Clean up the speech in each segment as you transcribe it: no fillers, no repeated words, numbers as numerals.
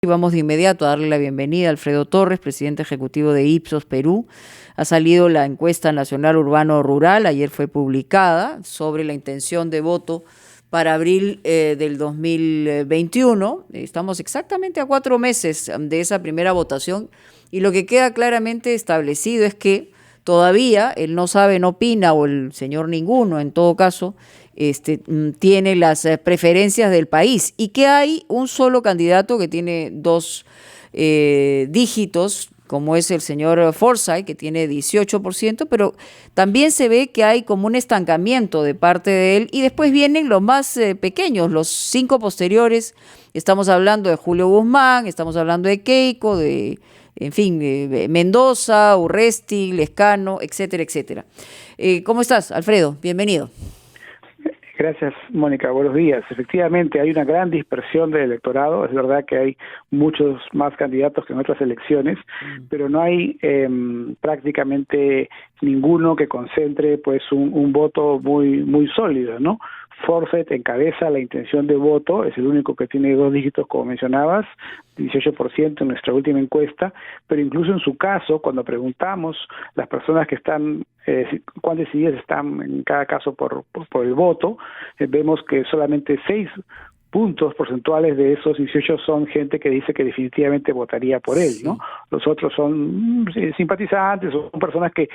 Y vamos de inmediato a darle la bienvenida a Alfredo Torres, presidente ejecutivo de Ipsos Perú. Ha salido la encuesta nacional urbano-rural, ayer fue publicada, sobre la intención de voto para abril del 2021. Estamos exactamente a 4 meses de esa primera votación y lo que queda claramente establecido es que todavía el no sabe, no opina, o el señor ninguno, en todo caso, tiene las preferencias del país y que hay un solo candidato que tiene dos dígitos, como es el señor Forsyth, que tiene 18%, pero también se ve que hay como un estancamiento de parte de él y después vienen los más pequeños, los 5 posteriores. Estamos hablando de Julio Guzmán, estamos hablando de Keiko, en fin, Mendoza, Urresti, Lescano, etcétera, etcétera. ¿Cómo estás, Alfredo? Bienvenido. Gracias, Mónica. Buenos días. Efectivamente, hay una gran dispersión del electorado. Es verdad que hay muchos más candidatos que en otras elecciones, pero no hay prácticamente ninguno que concentre pues un voto muy sólido, ¿no? Forsyth encabeza la intención de voto, es el único que tiene 2 dígitos, como mencionabas, 18% en nuestra última encuesta, pero incluso en su caso, cuando preguntamos las personas que están, cuán decididas están en cada caso por el voto, vemos que solamente 6 puntos porcentuales de esos 18 son gente que dice que definitivamente votaría por él, ¿no? Los otros son simpatizantes, son personas que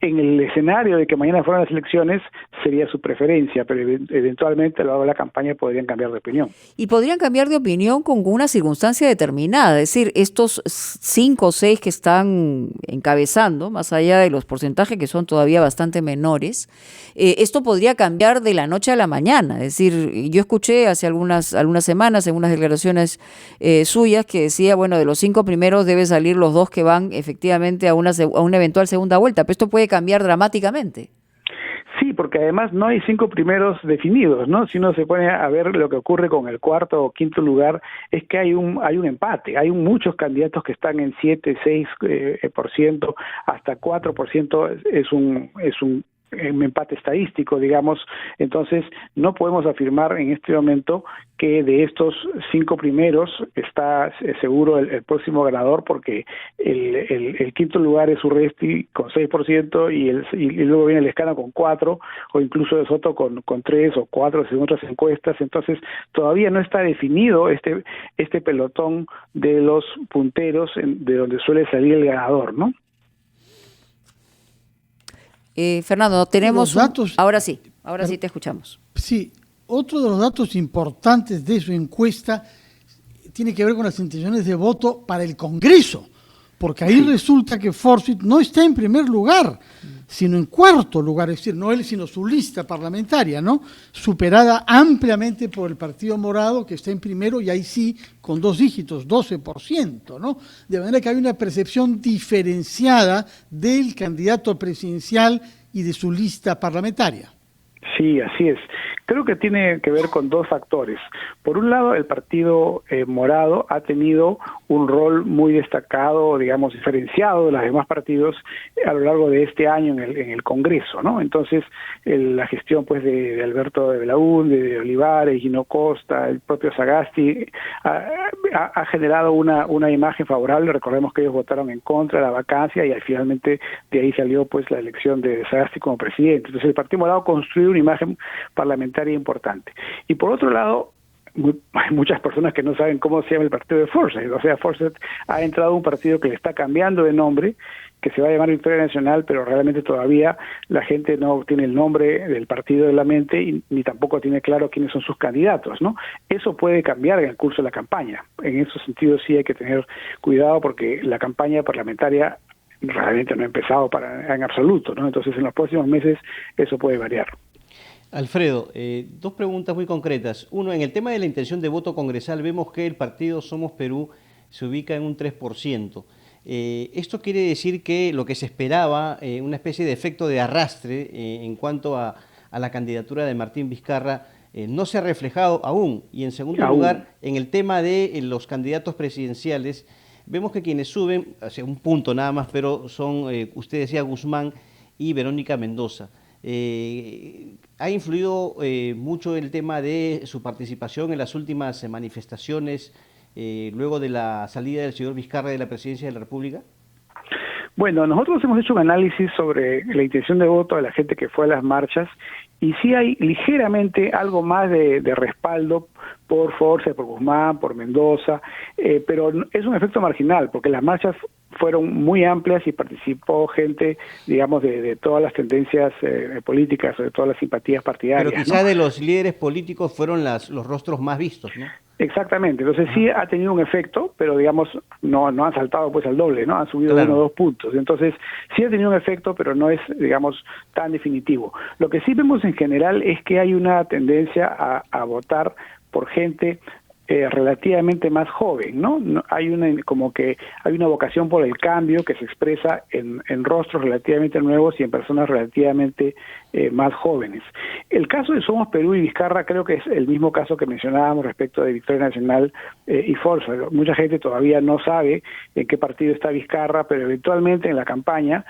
en el escenario de que mañana fueran las elecciones sería su preferencia, pero eventualmente a lo largo de la campaña podrían cambiar de opinión. Y podrían cambiar de opinión con una circunstancia determinada, es decir, estos 5 o 6 que están encabezando, más allá de los porcentajes que son todavía bastante menores, esto podría cambiar de la noche a la mañana. Es decir, yo escuché hace algunas semanas en unas declaraciones suyas que decía, bueno, de los 5 primeros debe salir los 2 que van efectivamente a una eventual segunda vuelta, pero esto puede cambiar dramáticamente. Sí, porque además no hay 5 primeros definidos, ¿no? Si uno se pone a ver lo que ocurre con el cuarto o quinto lugar, es que hay un empate, hay muchos candidatos que están en 7, 6%, hasta 4% es un empate estadístico, digamos. Entonces no podemos afirmar en este momento que de estos 5 primeros está seguro el próximo ganador, porque el quinto lugar es Urresti con 6% y luego viene Lescano con 4%, o incluso De Soto con 3 o 4 según otras encuestas. Entonces todavía no está definido este pelotón de los punteros de donde suele salir el ganador, ¿no? Fernando, tenemos datos, ahora sí te escuchamos. Sí, otro de los datos importantes de su encuesta tiene que ver con las intenciones de voto para el Congreso, porque ahí resulta que Forsyth no está en primer lugar, sino en cuarto lugar, es decir, no él, sino su lista parlamentaria, ¿no? Superada ampliamente por el Partido Morado, que está en primero, y ahí sí, con 2 dígitos, 12%, ¿no? De manera que hay una percepción diferenciada del candidato presidencial y de su lista parlamentaria. Sí, así es. Creo que tiene que ver con 2 factores. Por un lado, el Partido Morado ha tenido un rol muy destacado, digamos, diferenciado de los demás partidos a lo largo de este año en el Congreso, ¿no? Entonces, la gestión pues de Alberto de Belaúnde, de Olivares, Gino Costa, el propio Sagasti, ha generado una imagen favorable. Recordemos que ellos votaron en contra de la vacancia y finalmente de ahí salió pues la elección de Sagasti como presidente. Entonces, el Partido Morado construyó una imagen parlamentaria importante. Y por otro lado, hay muchas personas que no saben cómo se llama el partido de Forsyth. O sea, Forsyth ha entrado a un partido que le está cambiando de nombre, que se va a llamar Victoria Nacional, pero realmente todavía la gente no tiene el nombre del partido en la mente y ni tampoco tiene claro quiénes son sus candidatos, ¿no? Eso puede cambiar en el curso de la campaña. En esos sentidos sí hay que tener cuidado, porque la campaña parlamentaria realmente no ha empezado en absoluto, ¿no? Entonces en los próximos meses eso puede variar. Alfredo, 2 preguntas muy concretas. Uno, en el tema de la intención de voto congresal, vemos que el partido Somos Perú se ubica en un 3%. Esto quiere decir que lo que se esperaba, una especie de efecto de arrastre en cuanto a la candidatura de Martín Vizcarra, no se ha reflejado aún. Y en segundo lugar, en el tema de los candidatos presidenciales, vemos que quienes suben, hacia un punto nada más, pero son, usted decía, Guzmán y Verónica Mendoza. ¿Ha influido mucho el tema de su participación en las últimas manifestaciones luego de la salida del señor Vizcarra de la presidencia de la República? Bueno, nosotros hemos hecho un análisis sobre la intención de voto de la gente que fue a las marchas y sí hay ligeramente algo más de respaldo por Forza, por Guzmán, por Mendoza, pero es un efecto marginal porque las marchas fueron muy amplias y participó gente, digamos, de todas las tendencias políticas, de todas las simpatías partidarias. Pero quizá ¿no? de los líderes políticos fueron los rostros más vistos, ¿no? Exactamente, entonces sí ha tenido un efecto, pero digamos no han saltado pues al doble, ¿no? Han subido Claro. 1 o 2 puntos, entonces sí ha tenido un efecto, pero no es, digamos, tan definitivo. Lo que sí vemos en general es que hay una tendencia a votar por gente relativamente más joven, ¿no? Hay como que hay una vocación por el cambio que se expresa en rostros relativamente nuevos y en personas relativamente más jóvenes. El caso de Somos Perú y Vizcarra creo que es el mismo caso que mencionábamos respecto de Victoria Nacional y Forza. Mucha gente todavía no sabe en qué partido está Vizcarra, pero eventualmente en la campaña,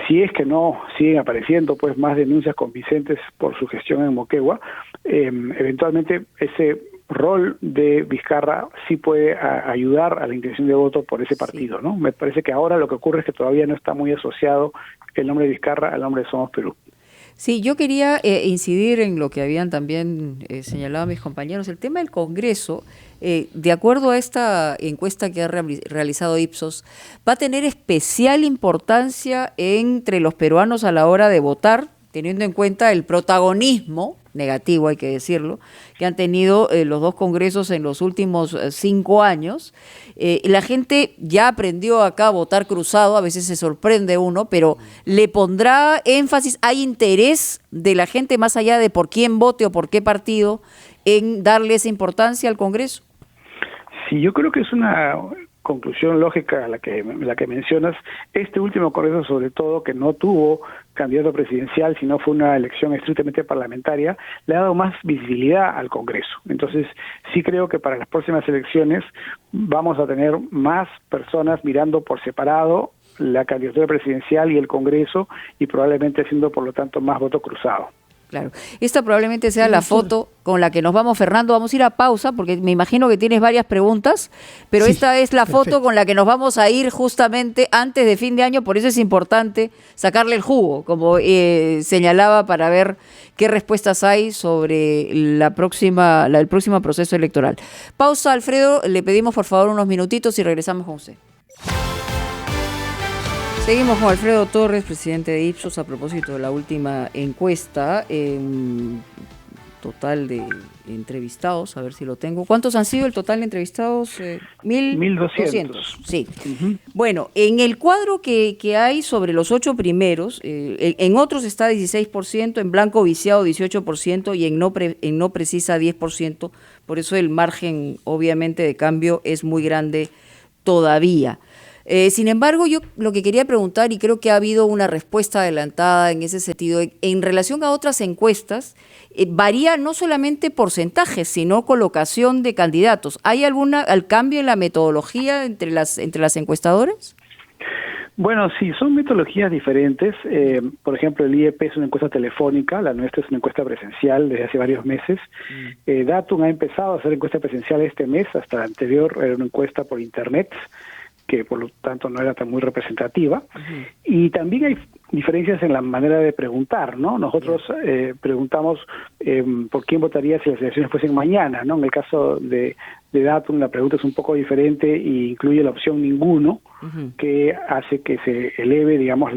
si es que no siguen apareciendo pues más denuncias convincentes por su gestión en Moquegua, eventualmente ese rol de Vizcarra sí puede ayudar a la intención de voto por ese partido, ¿no? Me parece que ahora lo que ocurre es que todavía no está muy asociado el nombre de Vizcarra al nombre de Somos Perú. Sí, yo quería incidir en lo que habían también señalado mis compañeros, el tema del Congreso. De acuerdo a esta encuesta que ha realizado Ipsos, va a tener especial importancia entre los peruanos a la hora de votar, teniendo en cuenta el protagonismo negativo, hay que decirlo, que han tenido los dos congresos en los últimos 5 años. La gente ya aprendió acá a votar cruzado, a veces se sorprende uno, pero le pondrá énfasis, hay interés de la gente más allá de por quién vote o por qué partido en darle esa importancia al Congreso. Sí, yo creo que es una conclusión lógica la que mencionas. Este último congreso, sobre todo, que no tuvo candidato presidencial, sino fue una elección estrictamente parlamentaria, le ha dado más visibilidad al Congreso. Entonces, sí creo que para las próximas elecciones vamos a tener más personas mirando por separado la candidatura presidencial y el Congreso, y probablemente haciendo, por lo tanto, más voto cruzado. Claro. Esta probablemente sea la foto con la que nos vamos, Fernando. Vamos a ir a pausa porque me imagino que tienes varias preguntas, pero sí, esta es la perfecto. foto con la que nos vamos a ir justamente antes de fin de año, por eso es importante sacarle el jugo, como señalaba, para ver qué respuestas hay sobre el próximo proceso electoral. Pausa, Alfredo, le pedimos por favor unos minutitos y regresamos con usted. Seguimos con Alfredo Torres, presidente de Ipsos, a propósito de la última encuesta, total de entrevistados, a ver si lo tengo. ¿Cuántos han sido el total de entrevistados? 1.200. Sí. Bueno, en el cuadro que hay sobre los 8 primeros, en otros está 16%, en blanco viciado 18% y en no precisa 10%, por eso el margen obviamente de cambio es muy grande todavía. Sin embargo, yo lo que quería preguntar, y creo que ha habido una respuesta adelantada en ese sentido, en relación a otras encuestas, varía no solamente porcentajes, sino colocación de candidatos. ¿Hay al cambio en la metodología entre las encuestadoras? Bueno, sí, son metodologías diferentes. Por ejemplo, el IEP es una encuesta telefónica, la nuestra es una encuesta presencial desde hace varios meses. Datum ha empezado a hacer encuesta presencial este mes, hasta la anterior era una encuesta por internet, que por lo tanto no era tan muy representativa. Y también hay diferencias en la manera de preguntar, ¿no? Nosotros preguntamos por quién votaría si las elecciones fuesen mañana, ¿no? En el caso de Datum la pregunta es un poco diferente e incluye la opción ninguno, que hace que se eleve, digamos,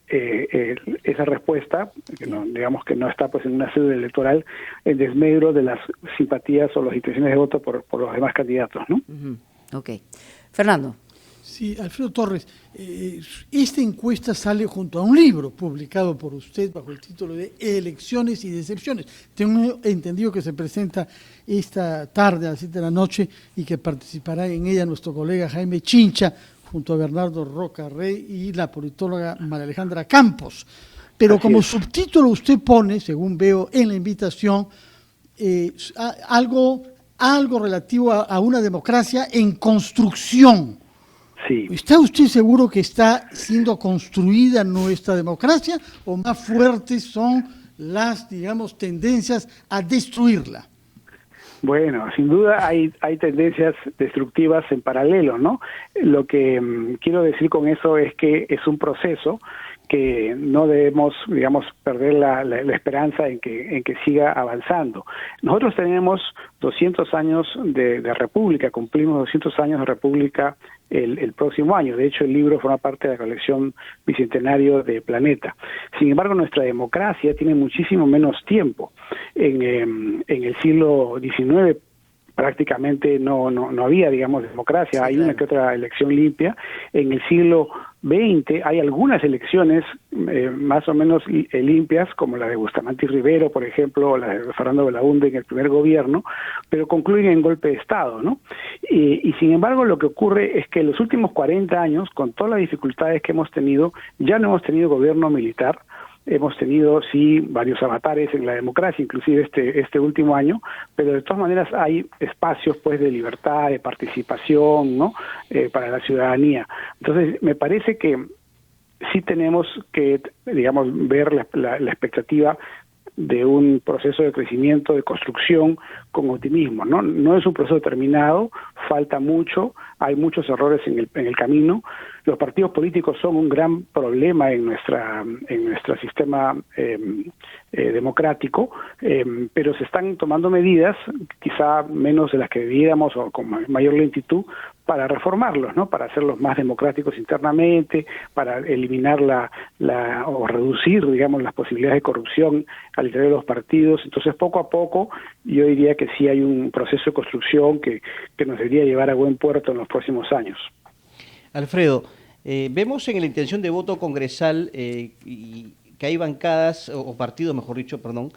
esa respuesta, que no, digamos que no está pues en una cédula electoral, en desmedro de las simpatías o las intenciones de voto por los demás candidatos, ¿no? Ok. Fernando. Sí, Alfredo Torres, esta encuesta sale junto a un libro publicado por usted bajo el título de Elecciones y Decepciones. Tengo entendido que se presenta esta tarde a las 7 de la noche y que participará en ella nuestro colega Jaime Chincha junto a Bernardo Roca Rey y la politóloga María Alejandra Campos. Pero como subtítulo usted pone, según veo en la invitación, algo relativo a una democracia en construcción. Sí. ¿Está usted seguro que está siendo construida nuestra democracia o más fuertes son las, digamos, tendencias a destruirla? Bueno, sin duda hay tendencias destructivas en paralelo, ¿no? Lo que quiero decir con eso es que es un proceso que no debemos, digamos, perder la esperanza en que siga avanzando. Nosotros tenemos 200 años de república, cumplimos 200 años de república el próximo año. De hecho, el libro forma parte de la colección Bicentenario de Planeta. Sin embargo, nuestra democracia tiene muchísimo menos tiempo. En el siglo XIX prácticamente no había, digamos, democracia. Sí, hay una que otra elección limpia. En el siglo XX hay algunas elecciones más o menos limpias, como la de Bustamante y Rivero, por ejemplo, o la de Fernando Belaúnde en el primer gobierno, pero concluyen en golpe de Estado, ¿no? Y sin embargo, lo que ocurre es que en los últimos 40 años, con todas las dificultades que hemos tenido, ya no hemos tenido gobierno militar. Hemos tenido, sí, varios avatares en la democracia, inclusive este último año, pero de todas maneras hay espacios, pues, de libertad, de participación, ¿no? Para la ciudadanía. Entonces, me parece que sí tenemos que, digamos, ver la expectativa de un proceso de crecimiento, de construcción con optimismo, ¿no? No es un proceso terminado, falta mucho, hay muchos errores en el camino. Los partidos políticos son un gran problema en nuestro sistema democrático, pero se están tomando medidas, quizá menos de las que debiéramos o con mayor lentitud, para reformarlos, ¿no? Para hacerlos más democráticos internamente, para eliminar o reducir, digamos, las posibilidades de corrupción al interior de los partidos. Entonces, poco a poco, yo diría que sí hay un proceso de construcción que nos debería llevar a buen puerto en los próximos años. Alfredo, vemos en la intención de voto congresal que hay bancadas, o partidos, mejor dicho, perdón,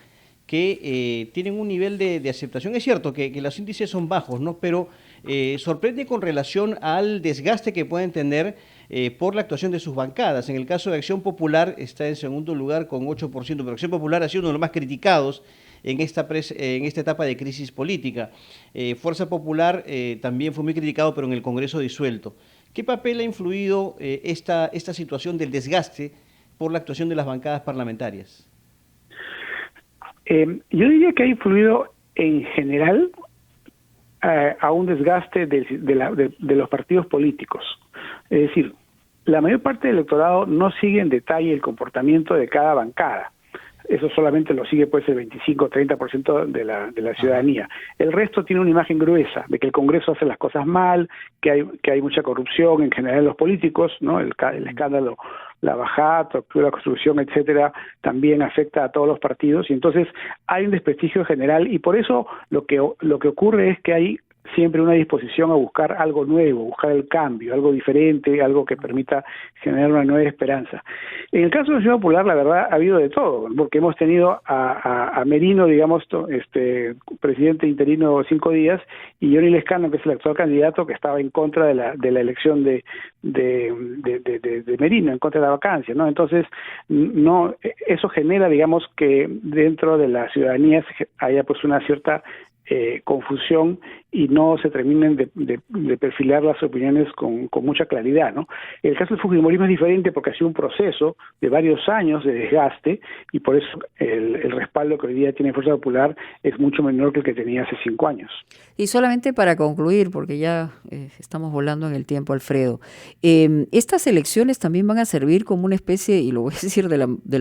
que tienen un nivel de aceptación. Es cierto que los índices son bajos, ¿no? Pero sorprende con relación al desgaste que pueden tener por la actuación de sus bancadas. En el caso de Acción Popular está en segundo lugar con 8%, pero Acción Popular ha sido uno de los más criticados en esta etapa de crisis política. Fuerza Popular también fue muy criticado, pero en el Congreso disuelto. ¿Qué papel ha influido esta situación del desgaste por la actuación de las bancadas parlamentarias? Yo diría que ha influido en general a un desgaste de los partidos políticos. Es decir, la mayor parte del electorado no sigue en detalle el comportamiento de cada bancada. Eso solamente lo sigue, pues, el 25 o 30% de la ciudadanía. El resto tiene una imagen gruesa de que el Congreso hace las cosas mal, que hay mucha corrupción en general en los políticos, ¿no? El escándalo, la bajada, la construcción, etcétera, también afecta a todos los partidos, y entonces hay un desprestigio general, y por eso lo que ocurre es que hay siempre una disposición a buscar algo nuevo, buscar el cambio, algo diferente, algo que permita generar una nueva esperanza. En el caso de Acción Popular, la verdad, ha habido de todo, porque hemos tenido a Merino, digamos, presidente interino 5 días, y Johnny Lescano, que es el actual candidato, que estaba en contra de la elección de Merino, en contra de la vacancia, ¿no? Entonces, eso genera, digamos, que dentro de la ciudadanía haya, pues, una cierta confusión y no se terminen de perfilar las opiniones con mucha claridad, ¿no? El caso del fujimorismo es diferente porque ha sido un proceso de varios años de desgaste, y por eso el respaldo que hoy día tiene Fuerza Popular es mucho menor que el que tenía hace 5 años. Y solamente para concluir, porque ya estamos volando en el tiempo, Alfredo, estas elecciones también van a servir como una especie, y lo voy a decir de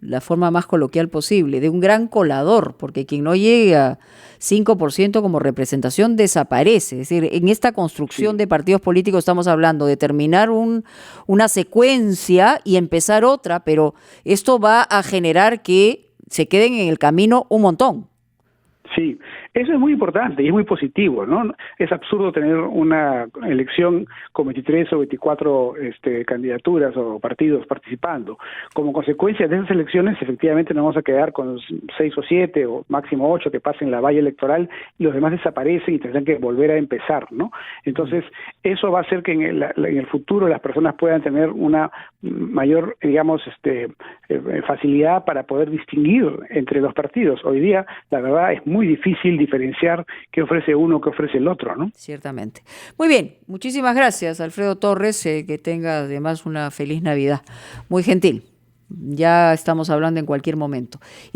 la forma más coloquial posible, de un gran colador, porque quien no llega 5% como representación desaparece. Es decir, en esta construcción de partidos políticos estamos hablando de terminar una secuencia y empezar otra, pero esto va a generar que se queden en el camino un montón. Sí, eso es muy importante y es muy positivo, ¿no? Es absurdo tener una elección con 23 o 24 candidaturas o partidos participando. Como consecuencia de esas elecciones, efectivamente nos vamos a quedar con 6 o 7 o máximo 8 que pasen la valla electoral, y los demás desaparecen y tendrán que volver a empezar, ¿no? Entonces, eso va a hacer que en el futuro las personas puedan tener una mayor, digamos, facilidad para poder distinguir entre los partidos. Hoy día, la verdad, es muy difícil diferenciar qué ofrece uno, qué ofrece el otro, ¿no? Ciertamente. Muy bien, muchísimas gracias, Alfredo Torres, que tenga además una feliz Navidad. Muy gentil. Ya estamos hablando en cualquier momento.